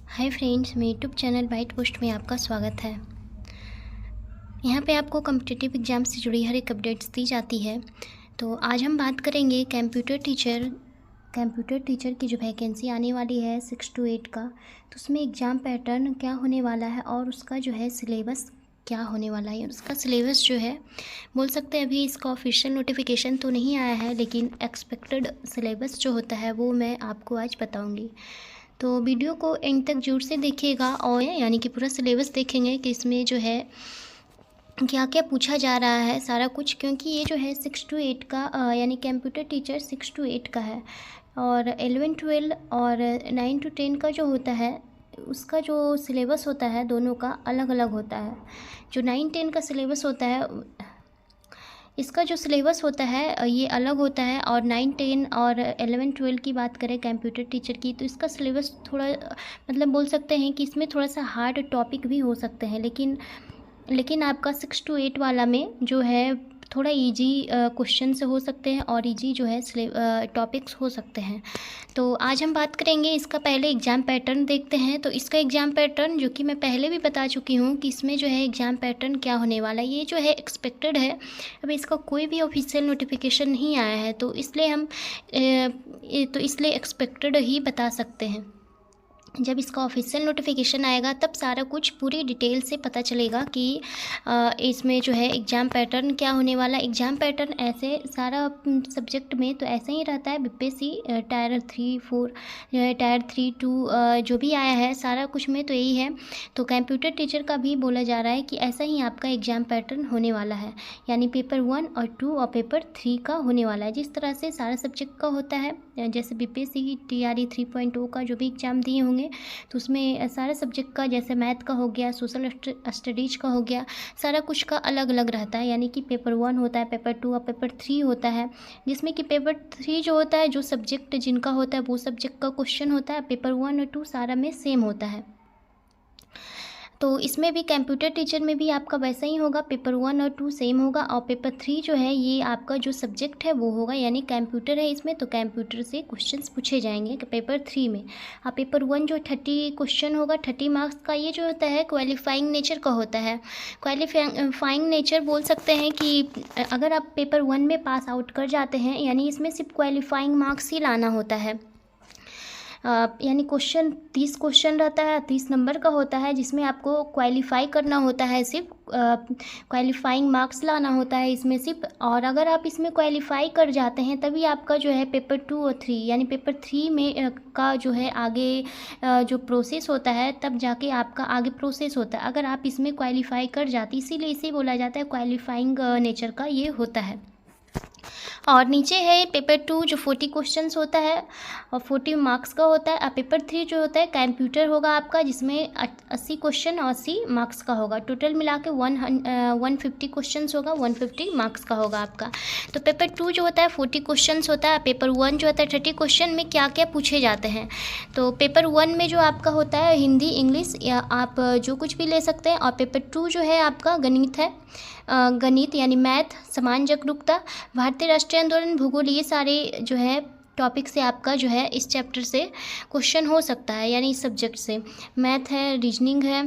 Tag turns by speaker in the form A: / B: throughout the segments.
A: Hi friends, मेरे YouTube channel bite post में आपका स्वागत है। यहाँ पे आपको कॉम्पिटिटिव एग्ज़ाम से जुड़ी हर एक अपडेट्स दी जाती है। तो आज हम बात करेंगे कंप्यूटर टीचर की जो वैकेंसी आने वाली है 6 to 8 का, तो उसमें एग्ज़ाम पैटर्न क्या होने वाला है और उसका जो है सिलेबस क्या होने वाला है। उसका सिलेबस जो है बोल सकते हैं अभी इसका ऑफिशियल नोटिफिकेशन तो नहीं आया है, लेकिन एक्सपेक्टेड सिलेबस जो होता है वो मैं आपको आज बताऊँगी। तो वीडियो को एंड तक जोर से देखिएगा और यानी कि पूरा सिलेबस देखेंगे कि इसमें जो है क्या क्या पूछा जा रहा है सारा कुछ, क्योंकि ये जो है 6 to 8 का यानी कंप्यूटर टीचर 6 to 8 का है और 11 12 और 9 to 10 का जो होता है उसका जो सिलेबस होता है दोनों का अलग अलग होता है। जो 9 10 का सिलेबस होता है इसका जो सिलेबस होता है ये अलग होता है, और 9 10 और 11 12 की बात करें कंप्यूटर टीचर की तो इसका सिलेबस थोड़ा मतलब बोल सकते हैं कि इसमें थोड़ा सा हार्ड टॉपिक भी हो सकते हैं, लेकिन आपका 6 to 8 वाला में जो है थोड़ा इजी क्वेश्चन से हो सकते हैं और इजी जो है टॉपिक्स हो सकते हैं। तो आज हम बात करेंगे इसका पहले एग्ज़ाम पैटर्न देखते हैं। तो इसका एग्ज़ाम पैटर्न जो कि मैं पहले भी बता चुकी हूँ कि इसमें जो है एग्ज़ाम पैटर्न क्या होने वाला है, ये जो है एक्सपेक्टेड है। अभी इसका कोई भी ऑफिशियल नोटिफिकेशन नहीं आया है, तो इसलिए एक्सपेक्टेड ही बता सकते हैं। जब इसका ऑफिशियल नोटिफिकेशन आएगा तब सारा कुछ पूरी डिटेल से पता चलेगा कि इसमें जो है एग्ज़ाम पैटर्न क्या होने वाला। एग्ज़ाम पैटर्न ऐसे सारा सब्जेक्ट में तो ऐसे ही रहता है, बीपीएससी टायर 3 4 टायर 3 2 जो भी आया है सारा कुछ में तो यही है। तो कंप्यूटर टीचर का भी बोला जा रहा है कि ऐसा ही आपका एग्ज़ाम पैटर्न होने वाला है, यानी पेपर 1 और 2 और पेपर 3 का होने वाला है। जिस तरह से सारा सब्जेक्ट का होता है, जैसे बीपीएससी TRE 3.0 का जो भी एग्ज़ाम दिए होंगे तो उसमें सारे सब्जेक्ट का, जैसे मैथ का हो गया, सोशल स्टडीज़ का हो गया, सारा कुछ का अलग अलग रहता है। यानी कि पेपर 1 होता है, पेपर 2 और पेपर 3 होता है, जिसमें कि पेपर 3 जो होता है जो सब्जेक्ट जिनका होता है वो सब्जेक्ट का क्वेश्चन होता है। पेपर 1 और 2 सारा में सेम होता है। तो इसमें भी कंप्यूटर टीचर में भी आपका वैसा ही होगा, पेपर 1 और 2 सेम होगा, और पेपर 3 जो है ये आपका जो सब्जेक्ट है वो होगा, यानी कंप्यूटर है इसमें तो कंप्यूटर से क्वेश्चंस पूछे जाएंगे पेपर 3 में। पेपर 1 जो 30 क्वेश्चन होगा 30 मार्क्स का, ये जो होता है क्वालिफाइंग नेचर का होता है। क्वालिफाइंग नेचर बोल सकते हैं कि अगर आप पेपर 1 में पास आउट कर जाते हैं, यानी इसमें सिर्फ क्वालिफाइंग मार्क्स ही लाना होता है। यानी क्वेश्चन 30 क्वेश्चन रहता है, 30 नंबर का होता है, जिसमें आपको क्वालिफाई करना होता है, सिर्फ क्वालिफाइंग मार्क्स लाना होता है इसमें सिर्फ। और अगर आप इसमें क्वालिफाई कर जाते हैं तभी आपका जो है पेपर 2 और 3 यानी पेपर 3 में का जो है आगे जो प्रोसेस होता है तब जाके आपका आगे प्रोसेस होता है, अगर आप इसमें क्वालिफाई कर जाते, इसीलिए इसे बोला जाता है क्वालिफाइंग नेचर का ये होता है। और नीचे है पेपर 2 जो 40 क्वेश्चंस होता है और 40 मार्क्स का होता है। पेपर 3 जो होता है कंप्यूटर होगा आपका, जिसमें 80 क्वेश्चन और 80 मार्क्स का होगा। टोटल मिला के 150 क्वेश्चंस होगा, 150 मार्क्स का होगा आपका। तो पेपर 2 जो होता है 40 क्वेश्चंस होता है। पेपर 1 जो होता है 30 क्वेश्चन में क्या क्या पूछे जाते हैं। तो पेपर 1 में जो आपका होता है हिंदी, इंग्लिश या आप जो कुछ भी ले सकते हैं, और पेपर 2 जो है आपका गणित है, गणित यानी मैथ, समान जागरूकता, भारतीय राष्ट्रीय आंदोलन, भूगोल, ये सारे जो है टॉपिक से आपका जो है इस चैप्टर से क्वेश्चन हो सकता है, यानी इस सब्जेक्ट से मैथ है, रीजनिंग है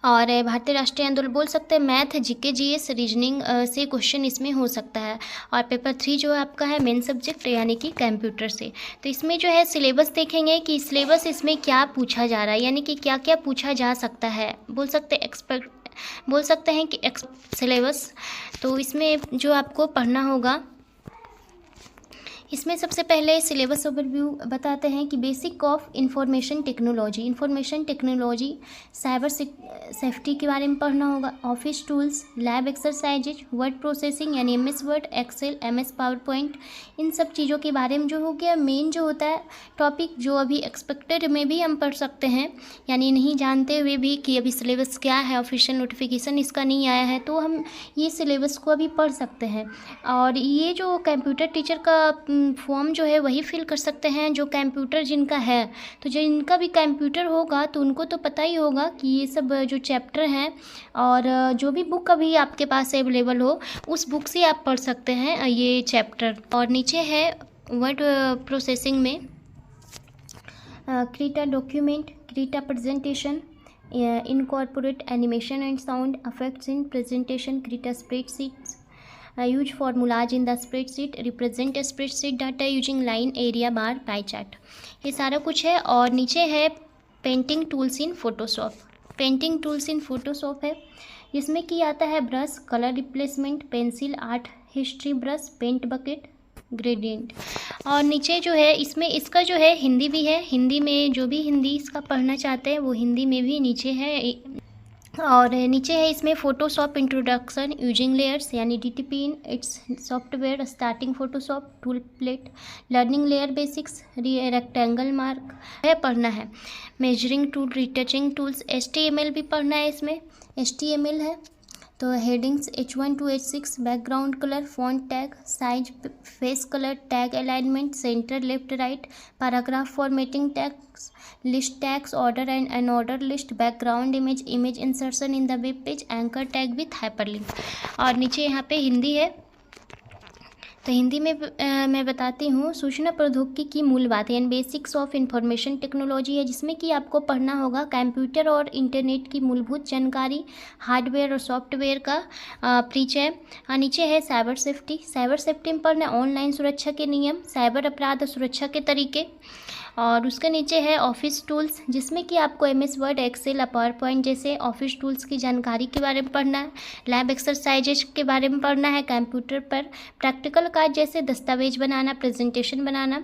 A: और भारतीय राष्ट्रीय आंदोलन बोल सकते हैं। मैथ, जीके, जीएस, रीजनिंग से क्वेश्चन इसमें हो सकता है। और पेपर 3 जो आपका है मेन सब्जेक्ट यानी कि कंप्यूटर से। तो इसमें जो है सिलेबस देखेंगे कि सिलेबस इसमें क्या पूछा जा रहा है, यानी कि क्या क्या पूछा जा सकता है। बोल सकते हैं कि सिलेबस। तो इसमें जो आपको पढ़ना होगा, इसमें सबसे पहले सिलेबस ओवरव्यू बताते हैं कि basic of information technology, cyber safety के बारे में पढ़ना होगा, office tools, lab exercises, word processing यानी MS Word, Excel, MS PowerPoint, इन सब चीज़ों के बारे में जो हो गया मेन जो होता है टॉपिक, जो अभी एक्सपेक्टेड में भी हम पढ़ सकते हैं, यानी नहीं जानते हुए भी कि अभी सिलेबस क्या है, ऑफिशियल नोटिफिकेशन इसका नहीं आया है, तो हम ये सिलेबस को अभी पढ़ सकते हैं। और ये जो कंप्यूटर टीचर का फॉर्म जो है वही फिल कर सकते हैं जो कंप्यूटर जिनका है। तो जिनका भी कंप्यूटर होगा तो उनको तो पता ही होगा कि ये सब जो चैप्टर हैं और जो भी बुक अभी आपके पास अवेलेबल हो उस बुक से आप पढ़ सकते हैं ये चैप्टर। और नीचे है वर्ड प्रोसेसिंग में create a document, create a presentation, incorporate animation and sound effects in presentation, create a spreadsheet, use formulas in the spreadsheet, represent a spreadsheet data using line, area, bar, pie chart. ये सारा कुछ है। और नीचे है painting tools in Photoshop. Painting tools in Photoshop है जिसमें कि आता है brush, colour replacement, pencil, art history brush, paint bucket, gradient. और नीचे जो है इसमें इसका जो है हिंदी भी है। हिंदी में जो भी हिंदी इसका पढ़ना चाहते हैं वो हिंदी में भी नीचे है। और नीचे है इसमें फोटोशॉप इंट्रोडक्शन यूजिंग लेयर्स यानी DTP in its software, starting Photoshop, tool plate, learning layer basics, rectangle mark है पढ़ना है, measuring tool, retouching tools, HTML भी पढ़ना है। इसमें HTML है तो headings H1 to H6, background colour, font tag, size, face colour, tag alignment, centre, left right, paragraph formatting, tags, list tags, order and unordered list, background image, image insertion in the web page, anchor tag with hyperlink. और नीचे यहाँ पे हिंदी है तो हिंदी में मैं बताती हूँ। सूचना प्रौद्योगिकी की मूल बातें यानी बेसिक्स ऑफ इंफॉर्मेशन टेक्नोलॉजी है जिसमें कि आपको पढ़ना होगा कंप्यूटर और इंटरनेट की मूलभूत जानकारी, हार्डवेयर और सॉफ्टवेयर का परिचय। नीचे है साइबर सेफ्टी। साइबर सेफ्टी में पढ़ना ऑनलाइन सुरक्षा के नियम, साइबर अपराध और सुरक्षा के तरीके। और उसके नीचे है ऑफिस टूल्स जिसमें कि आपको MS Word, Excel, PowerPoint जैसे ऑफिस टूल्स की जानकारी के बारे में पढ़ना है। लैब एक्सरसाइजेज के बारे में पढ़ना है। कंप्यूटर पर प्रैक्टिकल कार्य जैसे दस्तावेज बनाना, प्रेजेंटेशन बनाना,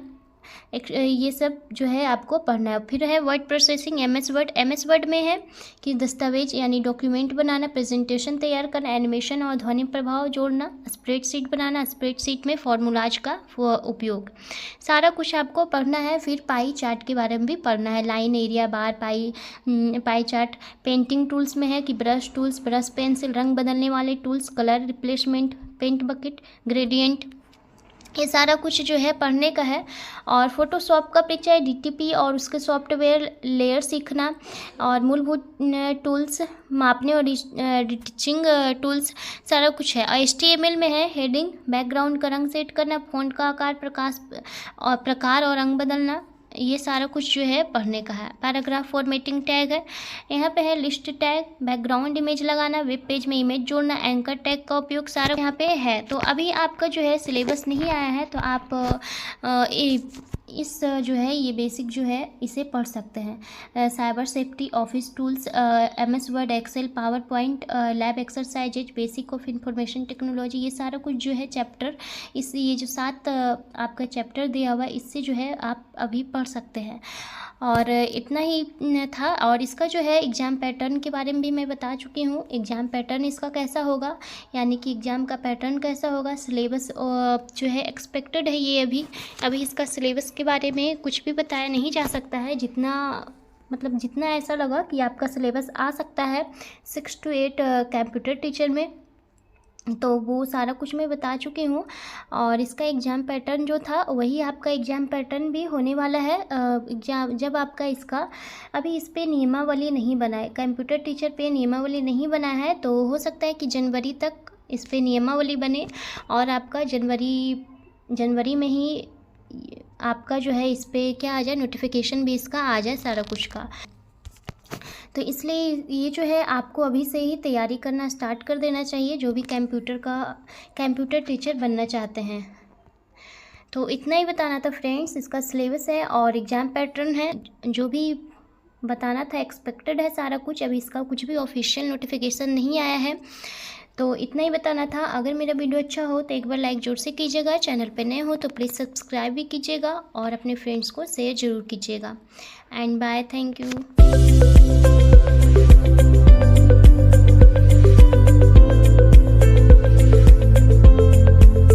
A: ये सब जो है आपको पढ़ना है। फिर है वर्ड प्रोसेसिंग MS वर्ड में है कि दस्तावेज यानी डॉक्यूमेंट बनाना, प्रेजेंटेशन तैयार करना, एनिमेशन और ध्वनि प्रभाव जोड़ना, स्प्रेडशीट बनाना, स्प्रेडशीट में फॉर्मूलाज का उपयोग, सारा कुछ आपको पढ़ना है। फिर पाई चार्ट के बारे में भी पढ़ना है, लाइन, एरिया, बार, पाई चार्ट। पेंटिंग टूल्स में है कि ब्रश टूल्स, ब्रश, पेंसिल, रंग बदलने वाले tools, colour replacement, paint bucket, gradient, ये सारा कुछ जो है पढ़ने का है। और फोटोशॉप का परिचय, DTP और उसके सॉफ्टवेयर लेयर सीखना, और मूलभूत टूल्स, मापने और रिटचिंग टूल्स, सारा कुछ है। HTML में है हेडिंग, बैकग्राउंड का रंग सेट करना, फ़ॉन्ट का आकार, प्रकार और रंग बदलना, ये सारा कुछ जो है पढ़ने का है। पैराग्राफ फॉर्मेटिंग टैग है, यहाँ पे है लिस्ट टैग, बैकग्राउंड इमेज लगाना, वेब पेज में इमेज जोड़ना, एंकर टैग का उपयोग, सारा यहाँ पे है। तो अभी आपका जो है सिलेबस नहीं आया है तो आप इस जो है ये बेसिक जो है इसे पढ़ सकते हैं। Cyber safety, office tools, MS Word, Excel, PowerPoint, lab exercises, basic of information technology, ये सारा कुछ जो है चैप्टर ये जो 7 आपका चैप्टर दिया हुआ है इससे जो है आप अभी पढ़ सकते हैं। और इतना ही था। और इसका जो है एग्ज़ाम पैटर्न के बारे में भी मैं बता चुकी हूँ। एग्ज़ाम पैटर्न इसका कैसा होगा यानी कि एग्ज़ाम का पैटर्न कैसा होगा, सिलेबस जो है एक्सपेक्टेड है ये अभी इसका सिलेबस के बारे में कुछ भी बताया नहीं जा सकता है। जितना ऐसा लगा कि आपका सिलेबस आ सकता है 6 to 8 कंप्यूटर टीचर में, तो वो सारा कुछ मैं बता चुकी हूँ। और इसका एग्ज़ाम पैटर्न जो था वही आपका एग्ज़ाम पैटर्न भी होने वाला है। एग्ज़ाम जब आपका इसका अभी इस पर नियमावली नहीं बना है, कंप्यूटर टीचर पे नियमावली नहीं बना है, तो हो सकता है कि जनवरी तक इस पर नियमावली बने और आपका जनवरी में ही आपका जो है इस पर क्या आ जाए, नोटिफिकेशन भी इसका आ जाए सारा कुछ का। तो इसलिए ये जो है आपको अभी से ही तैयारी करना स्टार्ट कर देना चाहिए जो भी कंप्यूटर टीचर बनना चाहते हैं। तो इतना ही बताना था फ्रेंड्स। इसका सिलेबस है और एग्ज़ाम पैटर्न है, जो भी बताना था एक्सपेक्टेड है सारा कुछ। अभी इसका कुछ भी ऑफिशियल नोटिफिकेशन नहीं आया है, तो इतना ही बताना था। अगर मेरा वीडियो अच्छा हो तो एक बार लाइक जोर से कीजिएगा, चैनल पे नए हो तो प्लीज़ सब्सक्राइब भी कीजिएगा और अपने फ्रेंड्स को शेयर ज़रूर कीजिएगा। And bye, thank you.